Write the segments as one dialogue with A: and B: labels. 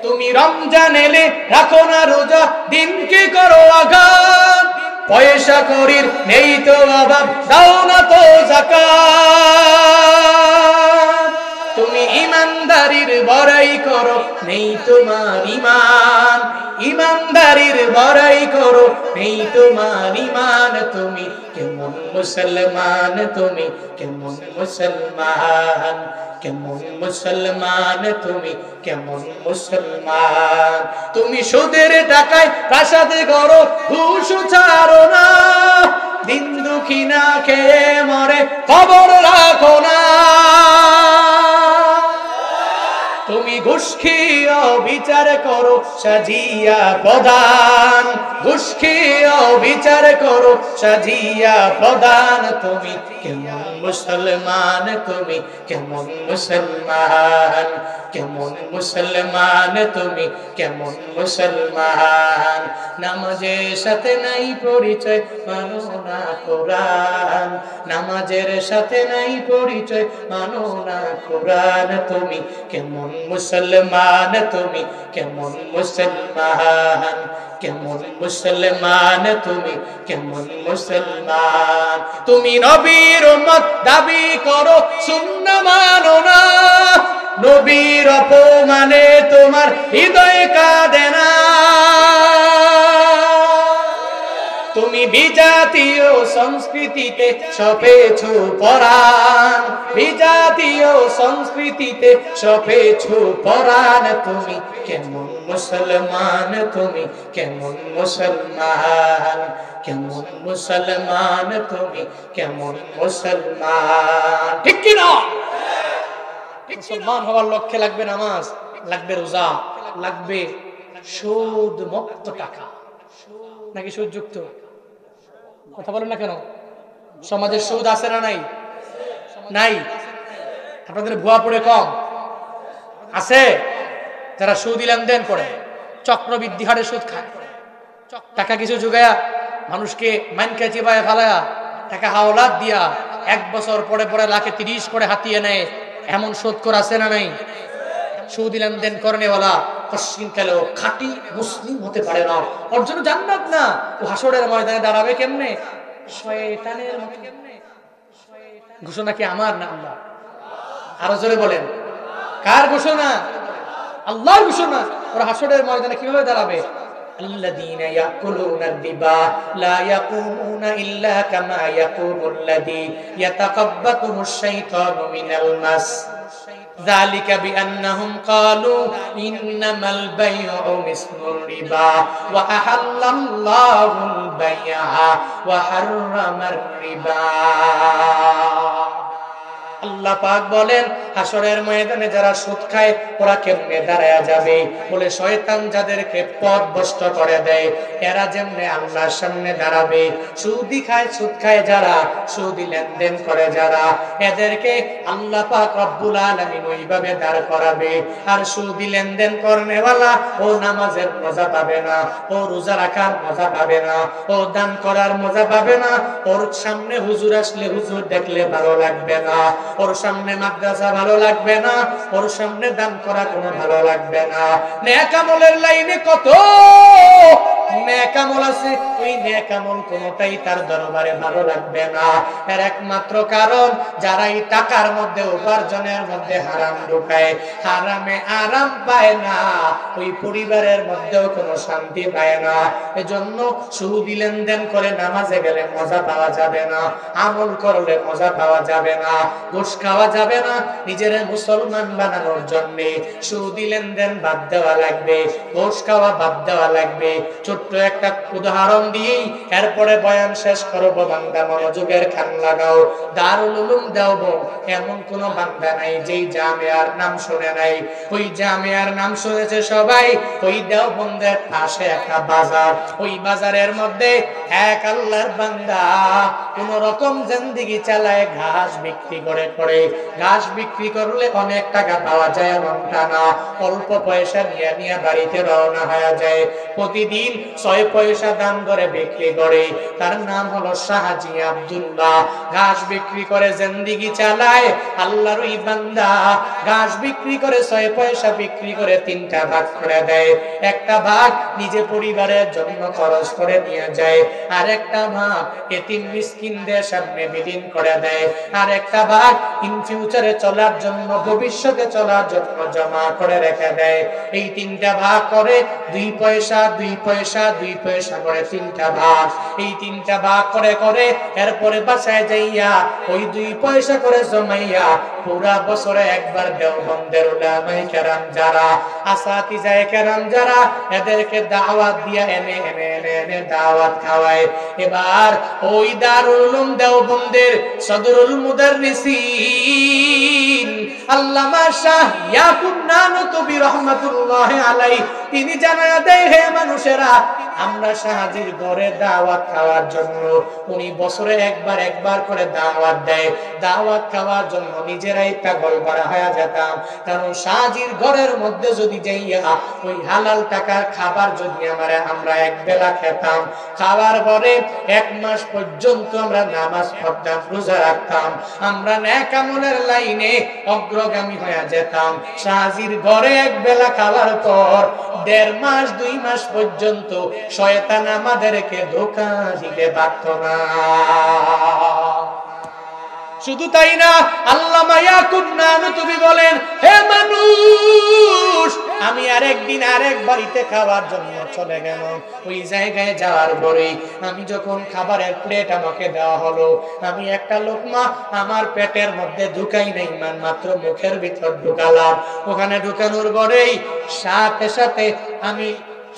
A: তুমি রমজান এলে রাখো না রোজা, দিনকে করো আঘাত, পয়সা করির নেই তো অভাব, দাও না তো যাকাত। তুমি ইমানদারির বড়াই করো, নেই তোমার ঈমান, ইমানদারির বড়াই করো, নেই তোমার ঈমান। তুমি কেমন মুসলমান, তুমি কেমন মুসলমান, কেমন মুসলমান, তুমি কেমন মুসলমান। তুমি সুদের টাকায় প্রাসাদ করো, ঘুষ ছাড়ো না, দিন দুঃখী না খেয়ে মরে খবর রাখো না। তুমি ঘুষ খেয়ে বিচার করো, সাজিয়া প্রধান, ঘুষ খেয়ে বিচার করো, সাজিয়া প্রধান। তুমি কেমন মুসলমান, তুমি কেমন মুসলমান, কেমন মুসলমান, তুমি কেমন মুসলমান। নামাজের সাথে নাই পরিচয়, মানো না কোরআন, নামাজের সাথে নাই পরিচয়, মানো না কোরআন। তুমি কেমন মুসলমান, তুমি কেমন মুসলমান, কেমন মুসলমান, তুমি কেমন মুসলমান। তুমি নবীর উম্মত দাবি করো, সুন্নাহ মানো না, নবীর অপমানে তোমার হৃদয় কাঁদে না। তুমি বিজাতীয় সংস্কৃতিতে সপেছো পরাণ, বিজাতীয় সংস্কৃতিতে সপেছো পরাণ। তুমি কেমন মুসলমান, তুমি কেমন মুসলমান, কেমন মুসলমান, তুমি কেমন মুসলমান। ঠিক কি না? মুসলমান হওয়ার লক্ষ্যে লাগবে নামাজ, লাগবে রোজা, লাগবে সুদ মুক্ত টাকা, নাকি সুদযুক্ত? কথা বলেন না কেন? সমাজে সুদ আছে না নাই? নাই। আপনাদের ভুয়া পড়ে কম আছে? যারা সুদ লেনদেন করে, চক্রবৃদ্ধি হারে সুদ খায়, টাকা কিছু জোগায়া মানুষকে মাইনকে চিবায় ফেলায়া, টাকা হাওলাত দিয়া 1 বছর পরে পরে লাখে 30 করে হাতিয়ে নেয়, এমন সুদখোর আছে না নাই? সুদ লেনদেন করেনেওয়ালা পশ্চিমকালেও খাঁটি মুসলিম হতে পারে না, ওর জন্য জান্নাত না। ও হাসরের ময়দানে দাঁড়াবে কেমনে? শয়তানের মতো। ঘোষণা কি আমার না আল্লাহ? আরো জোরে বলেন, কার ঘোষণা? আল্লাহর ঘোষণা। ওরা হাসরের ময়দানে কিভাবে দাঁড়াবে? الذين يأكلون الربا لا يقومون إلا كما يقوم الذي يتخبطه الشيطان من المس ذلك بأنهم قالوا إنما البيع مثل الربا وأحل الله البيع وحرم الربا। আল্লাহ পাক বলেন, হাসরের ময়দানে যারা সুদ খায় ওরা কেমনে দাঁড়ায়া যাবে? বলে শয়তান যাদেরকে পথ ভ্রষ্ট করে দেয়, এরা যেমনে আল্লাহর সামনে দাঁড়াবে। সুদি খায়, সুদ খায় যারা, সুদি লেনদেন করে যারা, এদেরকে আল্লাহ পাক রব্বুল আলামিন ওইভাবে দাঁড় করাবে। আর সুদি লেনদেন করনেওয়ালা ও নামাজের মজা পাবে না, ও রোজা রাখার মজা পাবে না, ও দান করার মজা পাবে না, ওর সামনে হুজুর আসলে হুজুর দেখলে ভালো লাগবে না, ওর সামনে মাদ্রাসা ভালো লাগবে না, ওর সামনে দান করা কোনো ভালো লাগবে না। নেক আমলের লাইনে কত নেক আমল আছে, ওই নেক আমল কোনোটাই তার দরবারে ভালো লাগবে না। এর একমাত্র কারণ, যারা এই টাকার মধ্যে, উপার্জনের মধ্যে হারাম ঢুকায়, হারামে আরাম পায় না, ওই পরিবারের মধ্যেও কোনো শান্তি পায় না। এজন্য সুদি লেনদেন করে নামাজে গেলে মজা পাওয়া যাবে না, আমল করলে মজা পাওয়া যাবে না, ঘুষ খাওয়া যাবে না। নিজের মুসলমান বানানোর জন্য সুদি লেনদেন বাদ দেওয়া লাগবে, ঘুষ খাওয়া বাদ দেওয়া লাগবে। ছোট্ট একটা উদাহরণ দিয়েই এরপরে বয়ান শেষ করব। বান্দা মনোযোগের খান লাগাও। দারুল উলুম দেওবন্দ এমন কোন বান্দা নাই যেই জামিয়ার নাম শুনে নাই। ওই জামিয়ার নাম শুনেছে সবাই। ওই দেওবন্দের পাশে একটা বাজার, ওই বাজারের মধ্যে এক আল্লাহর বান্দা কোন রকম জিন্দেগি চালায়, ঘাস বিক্রি করে। ঘাস বিক্রি করলে অনেক টাকা পাওয়া যায় এমনটা না, অল্প পয়সা নিয়ে নিয়ে বাড়িতে রওনা হয়ে যায়। প্রতিদিন 6 পয়সা দাম করে বিক্রি করে। তার নাম হলো শাহজি আব্দুল্লাহ। ঘাস বিক্রি করে জিন্দেগি চালায়। আল্লাহর ওই বান্দা ঘাস বিক্রি করে 6 পয়সা বিক্রি করে 3টা ভাগ করে দেয়। একটা ভাগ নিজে পরিবারের জন্য খরচ করে নিয়ে যায়, আর একটা ভাগ এতিম মিসকিনদের সামনে বিলীন করে দেয়, আর একটা ভাগ ইন ফিউচারে চলার জন্য, ভবিষ্যতে চলার জন্য জমা করে রেখে দেয়। এই 3টা ভাগ করে 2 পয়সা 2 পয়সা 2 পয়সা করে 3টা ভাগ। এই 3টা ভাগ করে করে এরপরে বাসায় যাইয়া ওই 2 পয়সা করে জমাইয়া পুরা বছরে একবার দেওবন্দের উলামায়ে কেরাম যারা, আসাতিজায়ে কেরাম যারা, এদেরকে দাওয়াত দিয়া এনে দাওয়াত খাওয়ায়। এবার ওই দারুল উলুম দেওবন্দের সদরুল মুদাররিসিন আল্লামা শাহ ইয়াকুব নানতুবি রাহমাতুল্লাহি আলাইহি তিনি জানায়া দেয়, হে মানুষেরা, আমরা শাহজির ঘরে দাওয়াত খাওয়ার জন্য, উনি বছরে একবার করে দাওয়াত দেয়। দাওয়াত খাওয়ার জন্য নিজেরাই পাগল করা হয়ে যেতাম। কারণ শাহজির ঘরের মধ্যে যদি যাইয়া ওই হালাল টাকার খাবার যদি আমরা এক বেলা খেতাম, খাওয়ার পরে 1 মাস পর্যন্ত আমরা নামাজ পড়তাম, রোজা রাখতাম, আমরা নেক আমলের লাইনে অগ্রগামী হয়ে যেতাম। শাহজির ঘরে এক বেলা খাওয়ার পর 1.5 মাস 2 মাস পর্যন্ত শয়তান আমাদেরকে ধোঁকা দিতে পারত না। শুধু তাই না, আল্লামা ইয়াকুব নানতুবি বলেন, হে মানুষ, আমি আরেকদিন আরেক বাড়িতে খাওয়ার জন্য চলে গেলাম। ওই জায়গায় যাওয়ার পরে আমি যখন খাবারের প্লেট আমাকে দেওয়া হলো, আমি একটা লোকমা আমার পেটের মধ্যে ঢুকাই নাই, মাত্র মুখের ভিতর ঢুকালাম। ওখানে ঢুকানোর পরেই সাথে সাথে আমি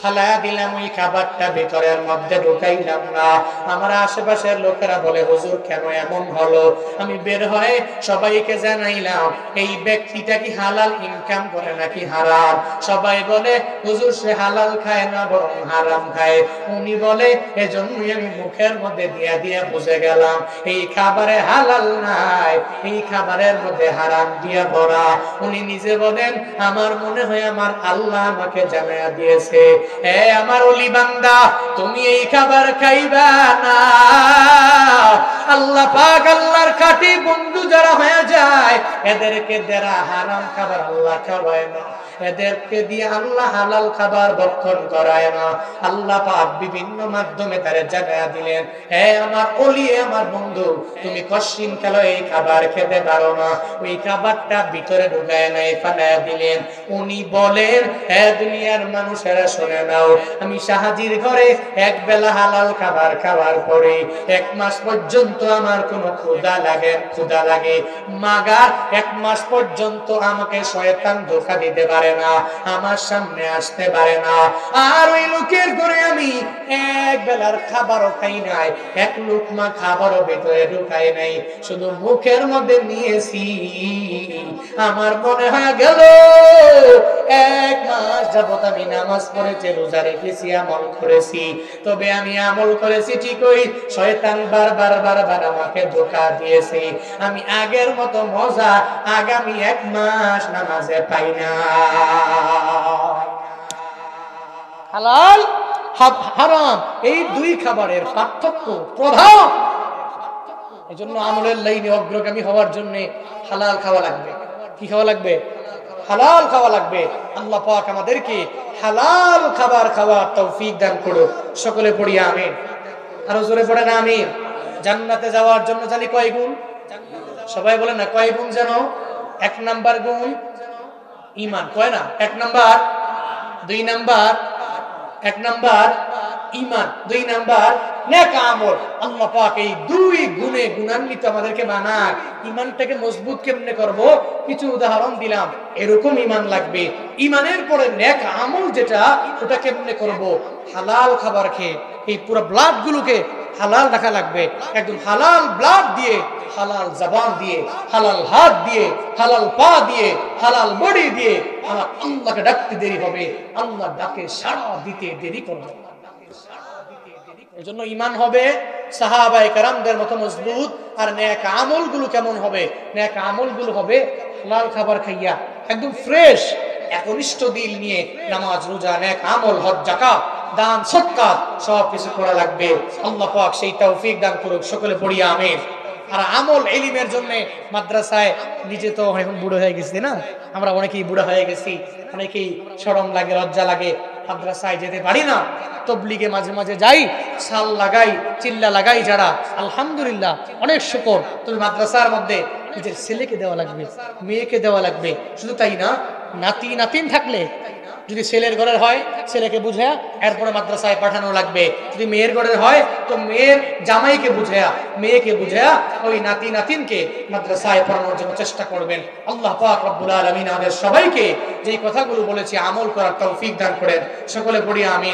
A: ফালায়া দিলাম ওই খাবারটা, ভিতরের মধ্যে ঢুকাইলাম না। আমার আশেপাশের লোকেরা বলে, হুজুর কেন এমন হলো? আমি বের হয়ে সবাইকে জানাইলাম, এই ব্যক্তিটা কি হালাল ইনকাম করে নাকি হারাম? সবাই বলে, হুজুর সে হালাল খায় না, বরং হারাম খায়। উনি বলে, এজন্যই আমি মুখের মধ্যে দিয়া বুঝে গেলাম এই খাবারে হালাল নাই, এই খাবারের মধ্যে হারাম দিয়া ভরা। উনি নিজে বলেন, আমার মনে হয় আমার আল্লাহ আমাকে জানায়া দিয়েছে, হে আমার ওলি বান্দা, তুমি এই খাবার খাইবা না। আল্লাহ পাক, আল্লাহর খাঁটি বন্ধু যারা হয়ে যায়, এদেরকে যারা হারাম খাবার আল্লাহ খাওয়ায় না, এদেরকে দিয়ে আল্লাহ হালাল খাবার ভক্ষণ করায় না। আল্লাহ পাক বিভিন্ন মাধ্যমে তারে জানায়া দিলেন, হে আমার ওলি, আমার বন্ধু, তুমি কশিন কালো এই খাবার খেতে পারো না। ওই খাবারটা ভিতরে ঢুকায় নাই, ফালায়া দিলেন। উনি বলেন, হে দুনিয়ার মানুষেরা শোনে নাও, আমি শাহজির ঘরে এক বেলা হালাল খাবার খাওয়ার পরে 1 মাস পর্যন্ত আমার কোনো ক্ষুধা লাগে মাগার 1 মাস পর্যন্ত আমাকে শয়তান ধোঁকা দিতে পারে না, আমার সামনে আসতে পারে না। আর ওই লোকের ঘরে আমি এক বেলার খাবারও খাই নাই, 1 লুকমা খাবারও ভিতরে ঢুকাই নাই, শুধু মুখের মধ্যে নিয়েছি। আমার মনে হয়ে গেল 1 মাস যাবত আমি নামাজ পড়েছি, রোজা রেখেছি, আমল করেছি। তবে আমি আমল করেছি ঠিকই, শয়তান বারবার আমাকে ধোঁকা দিয়েছে। আমি আগের মতো মজা আগামী 1 মাস নামাজে পাই না। হালাল হারাম এই 2 খাবারের পার্থক্য, প্রভাব। এজন্য আমলের লাইনে অগ্রগামী হওয়ার জন্য হালাল খাওয়া লাগবে। কি খাওয়া লাগবে? হালাল খাওয়া লাগবে। আল্লাহ পাক আমাদেরকে হালাল খাবার খাওয়ার তৌফিক দান করুন। সকলে পড়ি আমিন। আরো জোরে পড়েন আমিন। জান্নাতে যাওয়ার জন্য জানি কয় গুণ? সবাই বলেন না, কয় গুণ যেন? 1 নাম্বার গুণ ঈমান। কয় না? 1 নাম্বার, 2 নাম্বার, 1 নাম্বার ঈমান, 2 নাম্বার নেক আমল। আল্লাহ পাক এই 2 গুণে গুণান্বিত আমাদেরকে বানায়। ঈমানটাকে মজবুত কেমনে করব? কিছু উদাহরণ দিলাম। এরকম ঈমান লাগবে। ঈমানের পরে নেক আমল যেটা, ওটা কেমনে করব? হালাল খাবার খেয়ে এই পুরো ব্লাড গুলোকে হালাল রাখা লাগবে। একদম হালাল ব্লাড দিয়ে, হালাল জবান দিয়ে, হালাল হাত দিয়ে, হালাল পা দিয়ে, হালাল বডি দিয়ে আল্লাহকে ডাকতে দেরি হবে, আল্লাহ ডাকে সাড়া দিতে দেরি করবে। এজন্য ঈমান হবে সাহাবায়ে কেরামদের মতো মজবুত। আর নেক আমলগুলো কেমন হবে? নেক আমলগুলো হবে হালাল খাবার খাইয়া একদম ফ্রেশ একনিষ্ঠ দিল নিয়ে নামাজ, রোজা, নেক আমল, হজ, যাকাত দান সদকা সব কিছু করা লাগবে। আল্লাহ পাক সেই তৌফিক দান করুক, সকলে পড়ি আমিন। আর আমল ইলমের জন্য মাদ্রাসায়, নিজে তো এখন বুড়ো হয়ে গেছি না, আমরা অনেকেই বুড়ো হয়ে গেছি, অনেকেই শরম লাগে, লজ্জা লাগে, মাদ্রাসায় যেতে পারি না। তবলিগে মাঝে মাঝে যাই, সাল লাগাই, চিল্লা লাগাই যারা, আলহামদুলিল্লাহ অনেক শুকর। তবে মাদ্রাসার মধ্যে নিজের ছেলেকে দেওয়া লাগবে, মেয়েকে দেওয়া লাগবে। শুধু তাই না, নাতি নাতিন থাকলে যদি ছেলের ঘরের হয় ছেলেকে বুঝে এরপরে মাদ্রাসায় পাঠানো লাগবে। যদি মেয়ের ঘরের হয় তো মেয়ের জামাইকে বুঝে, মেয়েকে বুঝে ওই নাতি নাতিনকে মাদ্রাসায় পড়ানোর জন্য চেষ্টা করবেন। আল্লাহ পাক রব্বুল আলামিন আমাদের সবাইকে যেই কথাগুলো বলেছি আমল করার তৌফিক দান করেন, সকলে পড়ি আমিন।